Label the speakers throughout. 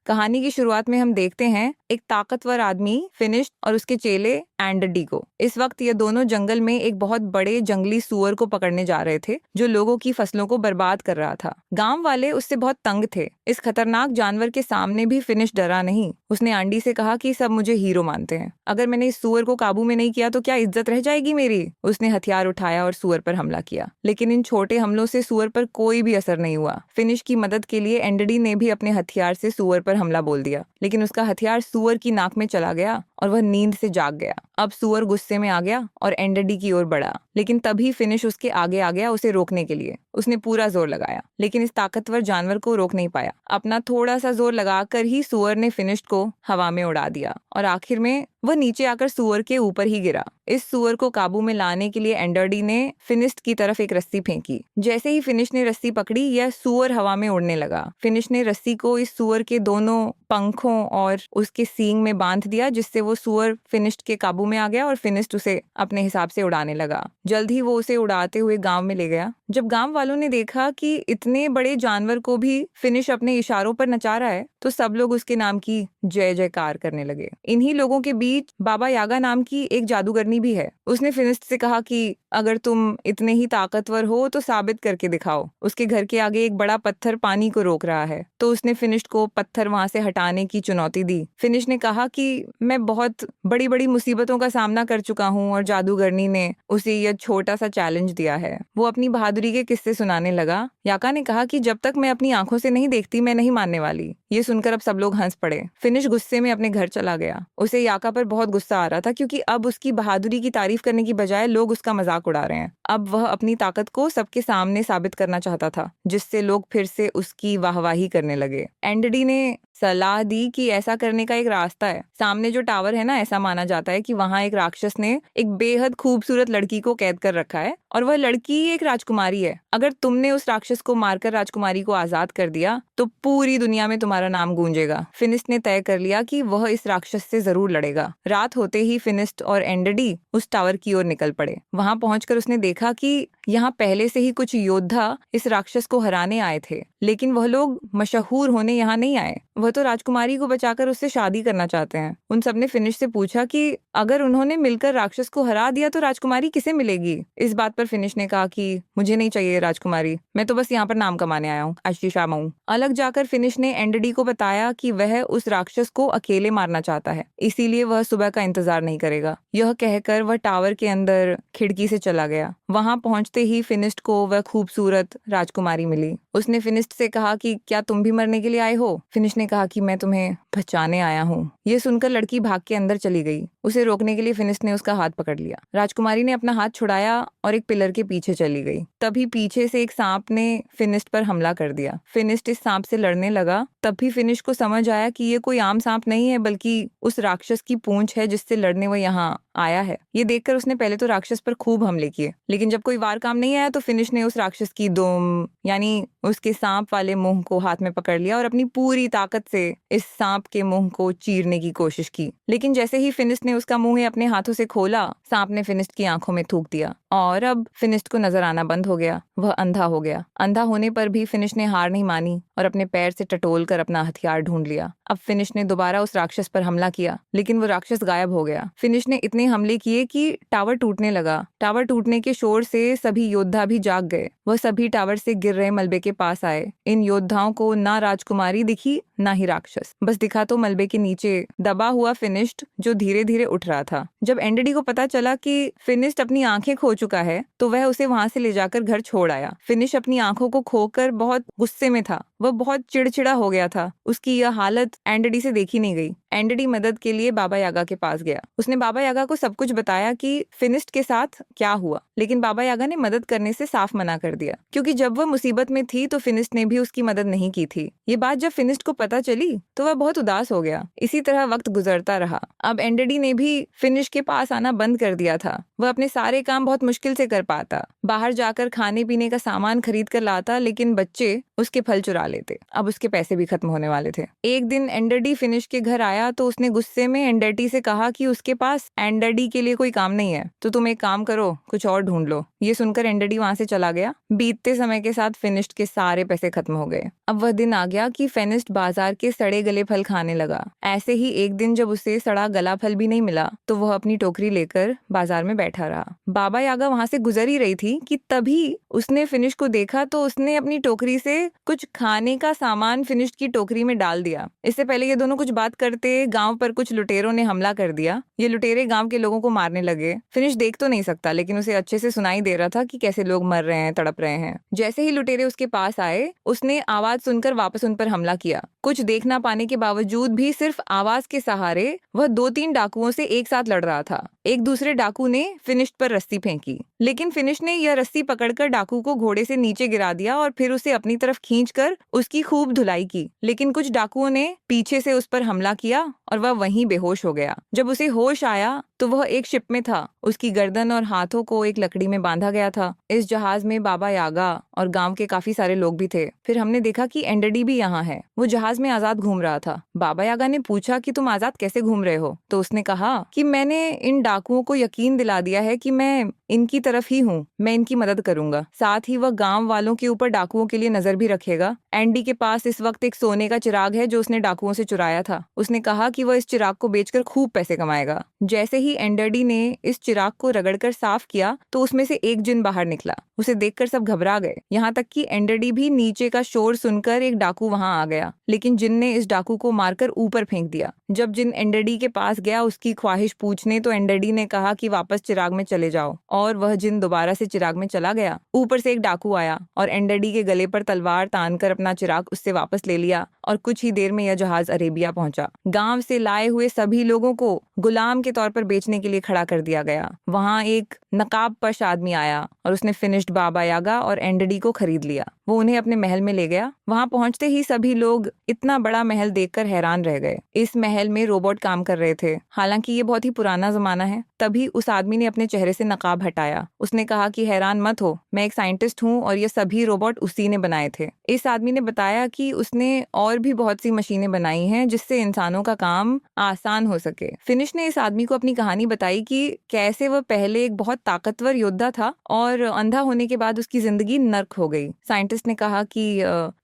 Speaker 1: कहानी की शुरुआत में हम देखते हैं एक ताकतवर आदमी फिनिश और उसके चेले एंडरडी को। इस वक्त ये दोनों जंगल में एक बहुत बड़े जंगली सूअर को पकड़ने जा रहे थे जो लोगों की फसलों को बर्बाद कर रहा था। गांव वाले उससे बहुत तंग थे। इस खतरनाक जानवर के सामने भी फिनिश डरा नहीं। उसने आंडी से कहा कि सब मुझे हीरो मानते हैं, अगर मैंने इस सूअर को काबू में नहीं किया तो क्या इज्जत रह जाएगी मेरी। उसने हथियार उठाया और सूअर पर हमला किया, लेकिन इन छोटे हमलों से सूअर पर कोई भी असर नहीं हुआ। फिनिश की मदद के लिए एंडरडी ने भी अपने हथियार से सूअर पर हमला बोल दिया, लेकिन उसका हथियार सूअर की नाक में चला गया और वह नींद से जाग गया। अब सूअर गुस्से में आ गया और एंडरडी की ओर बढ़ा, लेकिन तभी फिनिश उसके आगे आ गया उसे रोकने के लिए। उसने पूरा जोर लगाया, लेकिन इस ताकतवर जानवर को रोक नहीं पाया। अपना थोड़ा सा जोर लगाकर ही सूअर ने फिनिश को हवा में उड़ा दिया और आखिर में वह नीचे आकर सूअर के ऊपर ही गिरा। इस सूअर को काबू में लाने के लिए एंडरडी ने फिनिश की तरफ एक रस्सी फेंकी। जैसे ही फिनिश ने रस्सी पकड़ी, यह सूअर हवा में उड़ने लगा। फिनिश ने रस्सी को इस सूअर के दोनों पंखों और उसके सींग में बांध दिया, जिससे वो सूअर फिनिश के काबू में आ गया और फिनिश उसे अपने हिसाब से उड़ाने लगा। जल्द ही वो उसे उड़ाते हुए गांव में ले गया। जब गांव वालों ने देखा कि इतने बड़े जानवर को भी फिनिश अपने इशारों पर नचा रहा है, तो सब लोग उसके नाम की जय जयकार करने लगे। इन्हीं लोगों के बीच बाबा यागा नाम की एक जादूगरनी भी है। उसने फिनिश से कहा कि अगर तुम इतने ही ताकतवर हो तो साबित करके दिखाओ। उसके घर के आगे एक बड़ा पत्थर पानी को रोक रहा है, तो उसने फिनिश को पत्थर वहां से हटाने की चुनौती दी। फिनिश ने कहा कि मैं बहुत बड़ी बड़ी मुसीबतों का सामना कर चुका हूँ, और जादूगरनी ने उसे यह छोटा सा चैलेंज दिया है। वो अपनी बहादुरी के किस्से सुनाने लगा। याका ने कहा कि जब तक मैं अपनी आंखों से नहीं देखती मैं नहीं मानने वाली। ये सुनकर अब सब लोग हंस पड़े। फिनिश गुस्से में अपने घर चला गया। उसे याका पर बहुत गुस्सा आ रहा था, क्योंकि अब उसकी बहादुरी की तारीफ करने की बजाय लोग उसका मजाक उड़ा रहे हैं। अब वह अपनी ताकत को सबके सामने साबित करना चाहता था, जिससे लोग फिर से उसकी वाहवाही करने लगे। एंडरडी ने सलाह दी कि ऐसा करने का एक रास्ता है। सामने जो टावर है ना, ऐसा माना जाता है कि वहां एक राक्षस ने एक बेहद खूबसूरत लड़की को कैद कर रखा है, और वह लड़की एक राजकुमारी है। अगर तुमने उस राक्षस को मारकर राजकुमारी को आजाद कर दिया तो पूरी दुनिया में तुम्हारा नाम गूंजेगा। फिनिश ने तय कर लिया कि वह इस राक्षस से जरूर लड़ेगा। रात होते ही फिनिश और एंडरडी उस टावर की ओर निकल पड़े। वहां पहुंचकर उसने देखा कि यहाँ पहले से ही कुछ योद्धा इस राक्षस को हराने आए थे, लेकिन वह लोग मशहूर होने यहाँ नहीं आए। वह तो राजकुमारी को बचाकर उससे शादी करना चाहते हैं। उन सब ने फिनिश से पूछा कि अगर उन्होंने मिलकर राक्षस को हरा दिया तो राजकुमारी किसे मिलेगी। इस बात पर फिनिश ने कहा कि मुझे नहीं चाहिए राजकुमारी, मैं तो बस यहाँ पर नाम कमाने आया हूँ, आशी शामा हूँ। अलग जाकर फिनिश ने एंडरडी को बताया कि वह उस राक्षस को अकेले मारना चाहता है, इसीलिए वह सुबह का इंतजार नहीं करेगा। यह कहकर वह टावर के अंदर खिड़की से चला गया। वहां पहुंचते ही फिनिश को वह खूबसूरत राजकुमारी मिली। उसने फिनिश से कहा कि क्या तुम भी मरने के लिए आए हो। फिनिश ने कहा कि मैं तुम्हें बचाने आया हूँ। ये सुनकर लड़की भाग के अंदर चली गई। उसे रोकने के लिए फिनिश ने उसका हाथ पकड़ लिया। राजकुमारी ने अपना हाथ छुड़ाया और एक पिलर के पीछे चली गई। तभी पीछे से एक सांप ने फिनिश पर हमला कर दिया। फिनिश इस सांप से लड़ने लगा। तभी फिनिश को समझ आया कि ये कोई आम सांप नहीं है, बल्कि उस राक्षस की पूंछ है जिससे लड़ने वो यहाँ आया है। ये देखकर उसने पहले तो राक्षस पर खूब हमले किए, लेकिन जब कोई वार काम नहीं आया तो फिनिश ने उस राक्षस की दुम यानी उसके सांप वाले मुंह को हाथ में पकड़ लिया और अपनी पूरी ताकत से इस सांप के मुंह को चीरने की कोशिश की। लेकिन जैसे ही फिनिश ने उसका मुंह अपने हाथों से खोला, सांप ने फिनिश की आंखों में थूक दिया और अब फिनिश को नजर आना बंद हो गया। वह अंधा हो गया। अंधा होने पर भी फिनिश ने हार नहीं मानी और अपने पैर से टटोल कर अपना हथियार ढूंढ लिया। अब फिनिश ने दोबारा उस राक्षस पर हमला किया, लेकिन वो राक्षस गायब हो गया। फिनिश ने इतने हमले किए कि टावर टूटने लगा। टावर टूटने के शोर से सभी योद्धा भी जाग गए। वह सभी टावर से गिर रहे मलबे के पास आए। इन योद्धाओं को ना राजकुमारी दिखी ना ही राक्षस, बस दिखा तो मलबे के नीचे दबा हुआ फिनिश जो धीरे धीरे उठ रहा था। जब एंडरडी को पता चला कि फिनिश अपनी आंखें खो चुका है, तो वह उसे वहां से ले जाकर घर छोड़ आया। फिनिश अपनी आंखों को खोकर बहुत गुस्से में था। वह बहुत चिड़चिड़ा हो गया था। उसकी यह हालत एंडरडी से देखी नहीं गई। एंडरडी मदद के लिए बाबा यागा के पास गया। उसने बाबा यागा को सब कुछ बताया कि फिनिश के साथ क्या हुआ, लेकिन बाबा यागा ने मदद करने से साफ मना कर दिया, क्योंकि जब वह मुसीबत में थी तो फिनिश ने भी उसकी मदद नहीं की थी। ये बात जब फिनिश को पता चली तो वह बहुत उदास हो गया। इसी तरह वक्त गुजरता रहा। अब एंडरडी ने भी फिनिश के पास आना बंद कर दिया था। वह अपने सारे काम बहुत मुश्किल से कर पाता। बाहर जाकर खाने पीने का सामान खरीद कर लाता, लेकिन बच्चे उसके फल चुरा लेते। अब उसके पैसे भी खत्म होने वाले थे। एक दिन एंडरडी फिनिश के घर आया तो उसने गुस्से में एंडरडी से कहा कि उसके पास एंडरडी के लिए कोई काम नहीं है, तो तुम एक काम करो, कुछ और ढूंढ लो। ये सुनकर एंडरडी वहां से चला गया। बीतते समय के साथ फिनिश के सारे पैसे खत्म हो गए। अब वह दिन आ गया कि फेनिस्ट बाजार के सड़े गले फल खाने लगा। ऐसे ही एक दिन जब उसे सड़ा गला फल भी नहीं मिला तो वह अपनी टोकरी लेकर बाजार में बैठा रहा। बाबा यागा वहां से गुजर ही रही थी कि तभी उसने फिनिश को देखा तो उसने अपनी टोकरी से कुछ खाने का सामान फिनिश की टोकरी में डाल दिया। इससे पहले ये दोनों कुछ बात करते गांव पर कुछ लुटेरों ने हमला कर दिया। ये लुटेरे गांव के लोगों को मारने लगे। फिनिश देख तो नहीं सकता लेकिन उसे अच्छे से सुनाई दे रहा था कि कैसे लोग मर रहे हैं, तड़प रहे हैं। जैसे ही लुटेरे उसके पास आए उसने आवाज सुनकर वापस उन पर हमला किया। कुछ देख ना पाने के बावजूद भी सिर्फ आवाज के सहारे वह 2-3 डाकुओं से एक साथ लड़ रहा था। एक दूसरे डाकू ने फिनिश पर रस्सी फेंकी लेकिन फिनिश ने यह रस्सी पकड़कर डाकू को घोड़े से नीचे गिरा दिया और फिर उसे अपनी तरफ खींचकर उसकी खूब धुलाई की। लेकिन कुछ डाकुओं ने पीछे से उस पर हमला किया और वह वहीं बेहोश हो गया। जब उसे होश आया तो वह एक शिप में था। उसकी गर्दन और हाथों को एक लकड़ी में बांधा गया था। इस जहाज में बाबा यागा और गांव के काफी सारे लोग भी थे। फिर हमने देखा कि एंडरडी भी यहाँ है। वो जहाज में आजाद घूम रहा था। बाबा यागा ने पूछा कि तुम आजाद कैसे घूम रहे हो? तो उसने कहा कि मैंने इन डाकुओं को यकीन दिला दिया है कि मैं इनकी तरफ ही हूँ, मैं इनकी मदद करूंगा। साथ ही वह गांव वालों के ऊपर डाकुओं के लिए नजर भी रखेगा। एंडी के पास इस वक्त एक सोने का चिराग है जो उसने डाकुओं से चुराया था। उसने कहा कि वह इस चिराग को बेचकर खूब पैसे कमाएगा। जैसे ही एंडरडी ने इस चिराग को रगड़कर साफ किया तो उसमें से एक जिन बाहर निकला। उसे देखकर सब घबरा गए, यहाँ तक कि एंडरडी भी नीचे का शोर सुनकर एक डाकू वहां आ गया। लेकिन जिन ने इस डाकू को मारकर ऊपर फेंक दिया। जब जिन एंडरडी के पास गया उसकी ख्वाहिश पूछने तो एंडरडी ने कहा कि वापस चिराग में चले जाओ और वह जिन दोबारा से चिराग में चला गया। ऊपर से एक डाकू आया और एंडरडी के गले पर तलवार तानकर अपना चिराग उससे वापस ले लिया और कुछ ही देर में यह जहाज अरेबिया पहुंचा। गांव से लाए हुए सभी लोगों को गुलाम के तौर पर बेचने के लिए खड़ा कर दिया गया। वहां एक नकाबपोश आदमी आया और उसने फिनिश्ड बाबा यागा और एंडरडी को खरीद लिया। वो उन्हें अपने महल में ले गया। वहां पहुंचते ही सभी लोग इतना बड़ा महल देखकर हैरान रह गए। इस महल में रोबोट काम कर रहे थे। हालांकि ये बहुत ही पुराना जमाना है। तभी उस आदमी ने अपने चेहरे से नकाब हटाया। उसने कहा कि हैरान मत हो, मैं एक साइंटिस्ट हूँ और ये सभी रोबोट उसी ने बनाए थे। इस आदमी ने बताया कि उसने और भी बहुत सी मशीनें बनाई हैं जिससे इंसानों का काम आसान हो सके। फिनिश ने इस आदमी को अपनी कहानी बताई कि कैसे वह पहले एक बहुत ताकतवर योद्धा था और अंधा होने के बाद उसकी जिंदगी नर्क हो गई। साइंटिस्ट ने कहा कि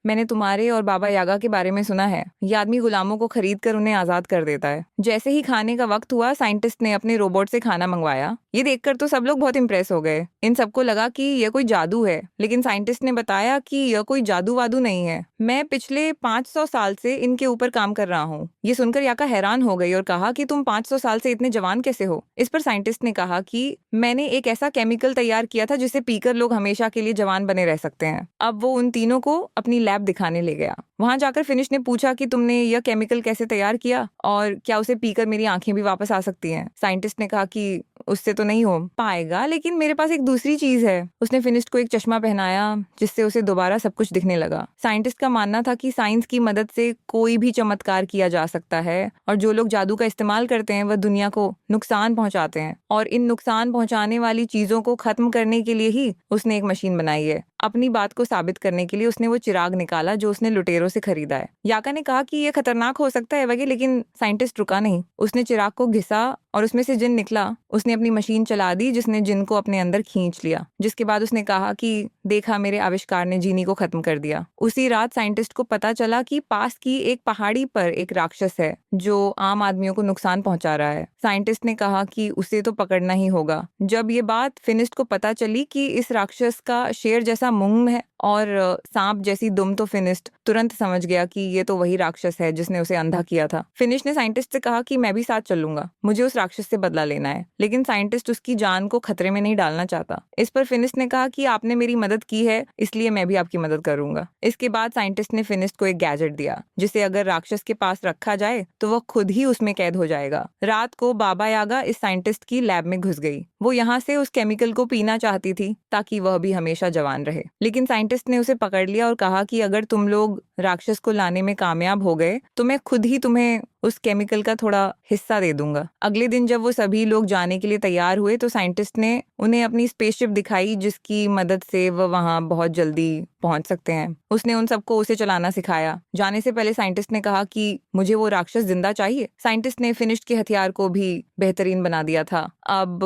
Speaker 1: मैंने तुम्हारे और बाबा यागा के बारे में सुना है। ये आदमी गुलामों को खरीद कर उन्हें आजाद कर देता है। जैसे ही खाने का वक्त हुआ साइंटिस्ट ने अपने रोबोट से खाना मंगवाया। ये देखकर तो सब लोग बहुत इंप्रेस हो गए। इन सबको लगा कि यह कोई जादू है, लेकिन साइंटिस्ट ने बताया कि यह कोई जादू वादू नहीं है। मैं पिछले 500 साल से इनके ऊपर काम कर रहा हूँ। ये सुनकर याका हैरान हो गई और कहा कि तुम 500 साल से इतने जवान कैसे हो? इस पर साइंटिस्ट ने कहा कि मैंने एक ऐसा केमिकल तैयार किया था जिसे पीकर लोग हमेशा के लिए जवान बने रह सकते हैं। अब वो उन तीनों को अपनी लैब दिखाने ले गया। वहां जाकर फिनिश ने पूछा कि तुमने यह केमिकल कैसे तैयार किया और क्या उसे पीकर मेरी आंखें भी वापस आ सकती हैं? साइंटिस्ट ने कहा कि उससे तो नहीं हो पाएगा, लेकिन मेरे पास एक दूसरी चीज है। उसने फिनिश को एक चश्मा पहनाया जिससे उसे दोबारा सब कुछ दिखने लगा। साइंटिस्ट का मानना था कि साइंस की मदद से कोई भी चमत्कार किया जा सकता है और जो लोग जादू का इस्तेमाल करते हैं वह दुनिया को नुकसान पहुंचाते हैं और इन नुकसान पहुंचाने वाली चीजों को खत्म करने के लिए ही उसने एक मशीन बनाई है। अपनी बात को साबित करने के लिए उसने वो चिराग निकाला जो उसने लुटेरों से खरीदा है। याका ने कहा कि यह खतरनाक हो सकता है वगैरह, लेकिन साइंटिस्ट रुका नहीं। उसने चिराग को घिसा और उसमें से जिन निकला। उसने अपनी मशीन चला दी जिसने जिन को अपने अंदर खींच लिया। जिसके बाद उसने कहा कि देखा, मेरे आविष्कार ने जीनी को खत्म कर दिया। उसी रात साइंटिस्ट को पता चला कि पास की एक पहाड़ी पर एक राक्षस है जो आम आदमियों को नुकसान पहुंचा रहा है। साइंटिस्ट ने कहा कि उसे तो पकड़ना ही होगा। जब ये बात फिनिस्ट को पता चली कि इस राक्षस का शेर जैसा मुंह है और सांप जैसी दुम, तो फिनिस्ट तुरंत समझ गया कि ये तो वही राक्षस है जिसने उसे अंधा किया था। फिनिश ने साइंटिस्ट से कहा कि मैं भी साथ चलूंगा, मुझे उस राक्षस से बदला लेना है। लेकिन साइंटिस्ट उसकी जान को खतरे में नहीं डालना चाहता। इस पर फिनिश ने कहा कि आपने मेरी मदद की है इसलिए मैं भी आपकी मदद करूंगा। इसके बाद साइंटिस्ट ने फिनिश को एक गैजेट दिया जिसे अगर राक्षस के पास रखा जाए तो वह खुद ही उसमें कैद हो जाएगा। रात को बाबा यागा इस साइंटिस्ट की लैब में घुस गई। वो यहाँ से उस केमिकल को पीना चाहती थी ताकि वह भी हमेशा जवान रहे। लेकिन साइंटिस्ट ने उसे पकड़ लिया और कहा कि अगर तुम लोग राक्षस को लाने में कामयाब हो गए तो मैं खुद ही तुम्हें उस केमिकल का थोड़ा हिस्सा दे दूंगा। अगले दिन जब वो सभी लोग जाने के लिए तैयार हुए तो साइंटिस्ट ने उन्हें अपनी स्पेसशिप दिखाई जिसकी मदद से वह वहां बहुत जल्दी पहुंच सकते हैं। उसने उन सबको उसे चलाना सिखाया। जाने से पहले साइंटिस्ट ने कहा कि मुझे वो राक्षस जिंदा चाहिए। साइंटिस्ट ने फिनिश्ड के हथियार को भी बेहतरीन बना दिया था। अब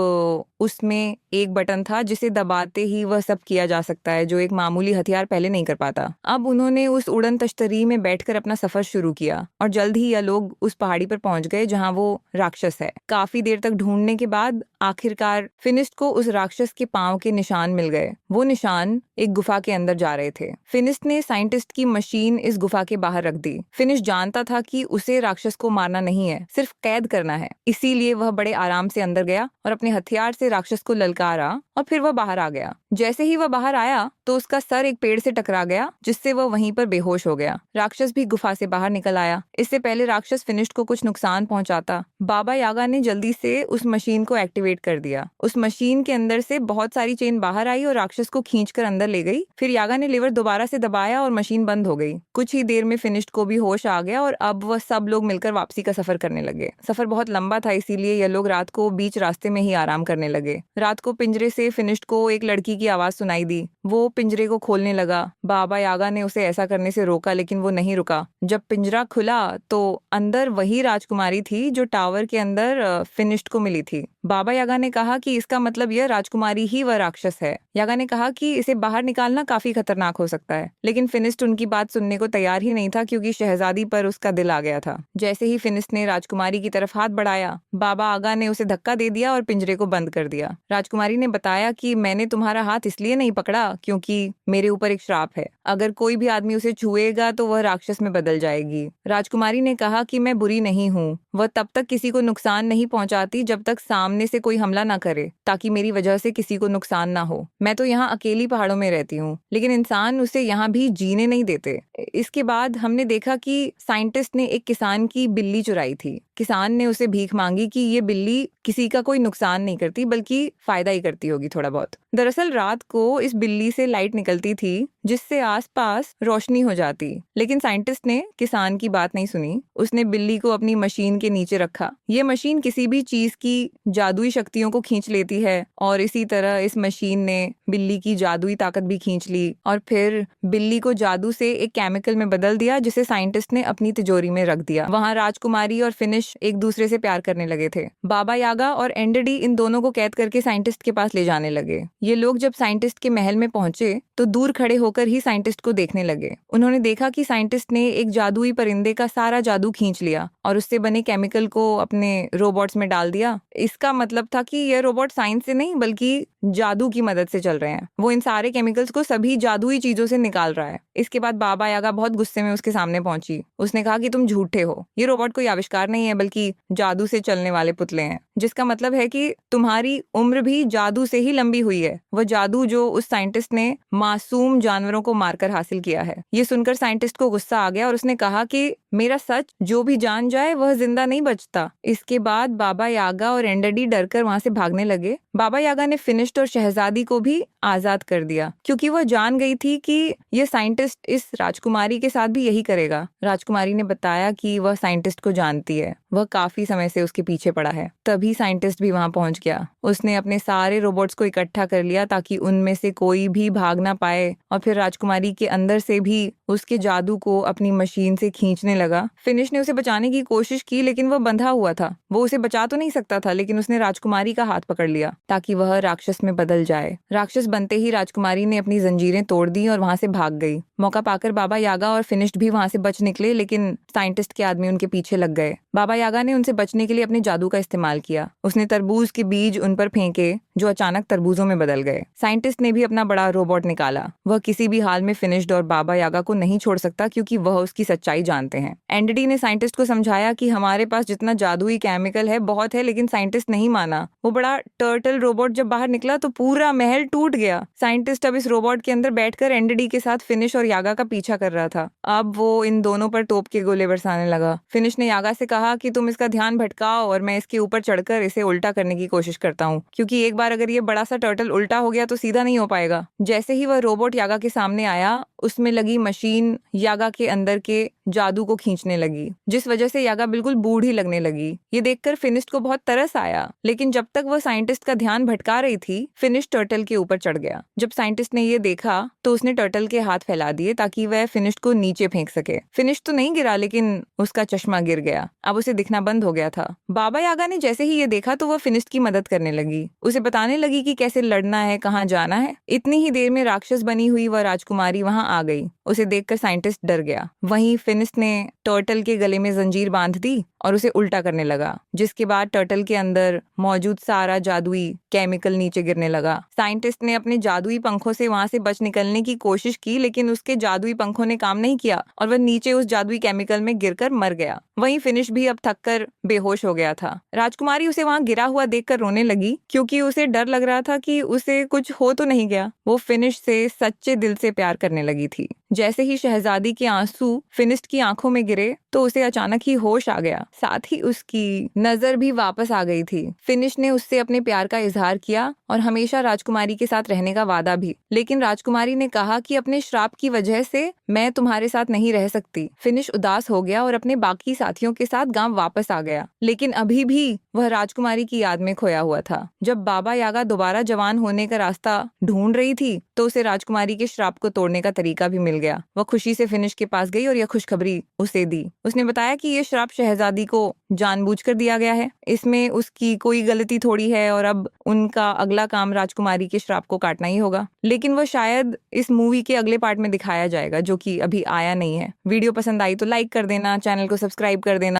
Speaker 1: उसमें एक बटन था जिसे दबाते ही वह सब किया जा सकता है जो एक मामूली हथियार पहले नहीं कर पाता। अब उन्होंने उस उड़न तश्तरी में बैठकर अपना सफर शुरू किया और जल्द ही यह लोग उस पहाड़ी पर पहुंच गए जहां वो राक्षस है। काफी देर तक ढूंढने के बाद आखिरकार फिनिस्ट को उस राक्षस के पांव के निशान मिल गए। वो निशान एक गुफा के अंदर जा रहे थे। फिनिस्ट ने साइंटिस्ट की मशीन इस गुफा के बाहर रख दी। फिनिस्ट जानता था कि उसे राक्षस को मारना नहीं है, सिर्फ कैद करना है। इसीलिए वह बड़े आराम से अंदर गया और अपने हथियार से राक्षस को ललकारा और फिर वह बाहर आ गया। जैसे ही वह बाहर आया तो उसका सर एक पेड़ से टकरा गया जिससे वह वहीं पर बेहोश हो गया। राक्षस भी गुफा से बाहर निकल आया। इससे पहले राक्षस फिनिस्ट को कुछ नुकसान पहुंचाता, बाबा यागा ने जल्दी से उस मशीन को एक्टिवेट कर दिया। उस मशीन के अंदर से बहुत सारी चेन बाहर आई और राक्षस को खींचकर अंदर ले गई। फिर यागा ने लीवर दोबारा से दबाया और मशीन बंद हो गई। कुछ ही देर में फिनिस्ट को भी होश आ गया और अब वह सब लोग मिलकर वापसी का सफर करने लगे। सफर बहुत लंबा था, इसीलिए यह लोग रात को बीच रास्ते में ही आराम करने लगे। रात को पिंजरे से फिनिस्ट को एक लड़की की आवाज सुनाई दी। वो पिंजरे को खोलने लगा। बाबा यागा ने उसे ऐसा करने से रोका लेकिन वो नहीं रुका। जब पिंजरा खुला तो अंदर वही राजकुमारी थी जो टावर के अंदर फिनिस्ट को मिली थी। बाबा यागा ने कहा कि इसका मतलब यह राजकुमारी ही वह राक्षस है। यागा ने कहा कि इसे बाहर निकालना काफी खतरनाक हो सकता है, लेकिन फिनिस्ट उनकी बात सुनने को तैयार ही नहीं था क्योंकि शहजादी पर उसका दिल आ गया था। जैसे ही फिनिस्ट ने राजकुमारी की तरफ हाथ बढ़ाया, बाबा आगा ने उसे धक्का दे दिया और पिंजरे को बंद कर दिया। राजकुमारी ने बताया कि मैंने तुम्हारा हाथ इसलिए नहीं पकड़ा क्योंकि मेरे ऊपर एक श्राप है। अगर कोई भी आदमी उसे छुएगा तो वह राक्षस में बदल जाएगी। राजकुमारी ने कहा कि मैं बुरी नहीं हूँ। वह तब तक किसी को नुकसान नहीं पहुंचाती जब तक सामने से कोई हमला ना करे, ताकि मेरी वजह से किसी को नुकसान ना हो। मैं तो यहाँ अकेली पहाड़ों में रहती हूँ, लेकिन इंसान उसे यहाँ भी जीने नहीं देते। इसके बाद हमने देखा कि साइंटिस्ट ने एक किसान की बिल्ली चुराई थी। किसान ने उसे भीख मांगी कि ये बिल्ली किसी का कोई नुकसान नहीं करती बल्कि फायदा ही करती होगी थोड़ा बहुत। दरअसल रात को इस बिल्ली से लाइट निकलती थी जिससे आसपास रोशनी हो जाती, लेकिन साइंटिस्ट ने किसान की बात नहीं सुनी। उसने बिल्ली को अपनी मशीन के नीचे रखा। ये मशीन किसी भी चीज की जादुई शक्तियों को खींच लेती है और इसी तरह इस मशीन ने बिल्ली की जादुई ताकत भी खींच ली और फिर बिल्ली को जादू से एक केमिकल में बदल दिया जिसे साइंटिस्ट ने अपनी तिजोरी में रख दिया। वहाँ राजकुमारी और फिनिश एक दूसरे से प्यार करने लगे थे। बाबा यागा और एंडडी इन दोनों को कैद करके साइंटिस्ट के पास ले जाने लगे। ये लोग जब साइंटिस्ट के महल में पहुंचे तो दूर खड़े होकर ही साइंटिस्ट को देखने लगे। उन्होंने देखा कि साइंटिस्ट ने एक जादुई परिंदे का सारा जादू खींच लिया और उससे बने केमिकल को अपने रोबोट्स में डाल दिया। इसका मतलब था कि यह रोबोट साइंस से नहीं बल्कि जादू की मदद से चल रहे हैं। वो इन सारे केमिकल्स को सभी जादुई चीजों से निकाल रहा है। इसके बाद बाबा यागा बहुत गुस्से में उसके सामने पहुंची। उसने कहा कि तुम झूठे हो, ये रोबोट कोई आविष्कार नहीं है बल्कि जादू से चलने वाले पुतले हैं, जिसका मतलब है कि तुम्हारी उम्र भी जादू से ही लंबी हुई है। वह जादू जो उस साइंटिस्ट ने मासूम जानवरों को मारकर हासिल किया है। ये सुनकर साइंटिस्ट को गुस्सा आ गया और उसने कहा कि मेरा सच जो भी जान जाए वह जिंदा नहीं बचता। इसके बाद बाबा यागा और एंडडी डरकर वहां से भागने लगे। बाबा यागा ने फिनिश्ड और शहजादी को भी आजाद कर दिया क्योंकि वह जान गई थी कि यह साइंटिस्ट इस राजकुमारी के साथ भी यही करेगा। राजकुमारी ने बताया कि वह साइंटिस्ट को जानती है, वह काफी समय से उसके पीछे पड़ा है। तभी साइंटिस्ट भी वहां पहुंच गया। उसने अपने सारे रोबोट्स को इकट्ठा कर लिया ताकि उनमें से कोई भी भाग ना पाए और फिर राजकुमारी के अंदर से भी उसके जादू को अपनी मशीन से खींचने लगा। फिनिश ने उसे बचाने की कोशिश की लेकिन वह बंधा हुआ था। वो उसे बचा तो नहीं सकता था, लेकिन उसने राजकुमारी का हाथ पकड़ लिया ताकि वह राक्षस में बदल जाए। राक्षस बनते ही राजकुमारी ने अपनी जंजीरें तोड़ दी और वहां से भाग गई। मौका पाकर बाबा यागा और फिनिश्ड भी वहां से बच निकले, लेकिन साइंटिस्ट के आदमी उनके पीछे लग गए। बाबा यागा ने उनसे बचने के लिए अपने जादू का इस्तेमाल किया। उसने तरबूज के बीज उन पर फेंके जो अचानक तरबूजों में बदल गए। साइंटिस्ट ने भी अपना बड़ा रोबोट निकाला। वह किसी भी हाल में फिनिश्ड और बाबा यागा को नहीं छोड़ सकता क्योंकि वह उसकी सच्चाई जानते हैं। एंडडी ने साइंटिस्ट को समझाया कि हमारे पास जितना जादुई केमिकल है बहुत है, लेकिन साइंटिस्ट नहीं माना। वो बड़ा टर्टल रोबोट जब बाहर निकला तो पूरा महल टूट गया। साइंटिस्ट अब इस रोबोट के अंदर बैठकर एंडडी के साथ फिनिश और यागा का पीछा कर रहा था। अब वो इन दोनों पर तोप के गोले बरसाने लगा। फिनिश ने यागा से कहा कि तुम इसका ध्यान भटकाओ और मैं इसके ऊपर चढ़कर इसे उल्टा करने की कोशिश करता हूँ, क्योंकि एक बार अगर ये बड़ा सा टर्टल उल्टा हो गया तो सीधा नहीं हो पाएगा। जैसे ही वह रोबोट यागा के सामने आया, उसमें लगी मशीन यागा के अंदर के जादू को खींचने लगी, जिस वजह से यागा बिल्कुल बूढ़ी लगने लगी। ये देखकर फिनिस्ट को बहुत तरस आया, लेकिन जब तक वह साइंटिस्ट का ध्यान भटका रही थी, फिनिश टर्टल के ऊपर चढ़ गया। जब साइंटिस्ट ने ये देखा तो उसने टर्टल के हाथ फैला दिए ताकि वह फिनिश को नीचे फेंक सके। फिनिश तो नहीं गिरा, लेकिन उसका चश्मा गिर गया। अब उसे दिखना बंद हो गया था। बाबा यागा ने जैसे ही ये देखा तो वह फिनिस्ट की मदद करने लगी, उसे बताने लगी कि कैसे लड़ना है, कहाँ जाना है। इतनी ही देर में राक्षस बनी हुई वह राजकुमारी वहां आ गई। उसे देखकर साइंटिस्ट डर गया। वहीं फिनिस्ट ने टर्टल के गले में जंजीर बांध दी और उसे उल्टा करने लगा, जिसके बाद टर्टल के अंदर मौजूद सारा जादुई केमिकल नीचे गिरने लगा। साइंटिस्ट ने अपने जादुई पंखों से वहां से बच निकलने की कोशिश की, लेकिन उसके जादुई पंखों ने काम नहीं किया और वह नीचे उस जादुई केमिकल में गिरकर मर गया। वहीं फिनिश भी अब थककर बेहोश हो गया था। राजकुमारी उसे वहां गिरा हुआ देखकर रोने लगी, क्योंकि उसे डर लग रहा था कि उसे कुछ हो तो नहीं गया। वो फिनिश से सच्चे दिल से प्यार करने लगी थी। जैसे ही शहजादी के आंसू फिनिस्ट की आंखों में गिरे तो उसे अचानक ही होश आ गया, साथ ही उसकी नजर भी वापस आ गई थी। फिनिश ने उससे अपने प्यार का इजहार किया और हमेशा राजकुमारी के साथ रहने का वादा भी, लेकिन राजकुमारी ने कहा कि अपने श्राप की वजह से मैं तुम्हारे साथ नहीं रह सकती। फिनिश उदास हो गया और अपने बाकी साथियों के साथ गांव वापस आ गया, लेकिन अभी भी वह राजकुमारी की याद में खोया हुआ था। जब बाबा यागा दोबारा जवान होने का रास्ता ढूंढ रही थी तो उसे राजकुमारी के श्राप को तोड़ने का तरीका भी मिल गया। वह खुशी से फिनिश के पास गई और यह खुशखबरी उसे दी। उसने बताया कि यह श्राप शहजादी को जानबूझकर दिया गया है, इसमें उसकी कोई गलती थोड़ी है और अब उनका अगला काम राजकुमारी के श्राप को काटना ही होगा। लेकिन वह शायद इस मूवी के अगले पार्ट में दिखाया जाएगा, जो कि अभी आया नहीं है। वीडियो पसंद आई तो लाइक कर देना, चैनल को सब्सक्राइब कर देना।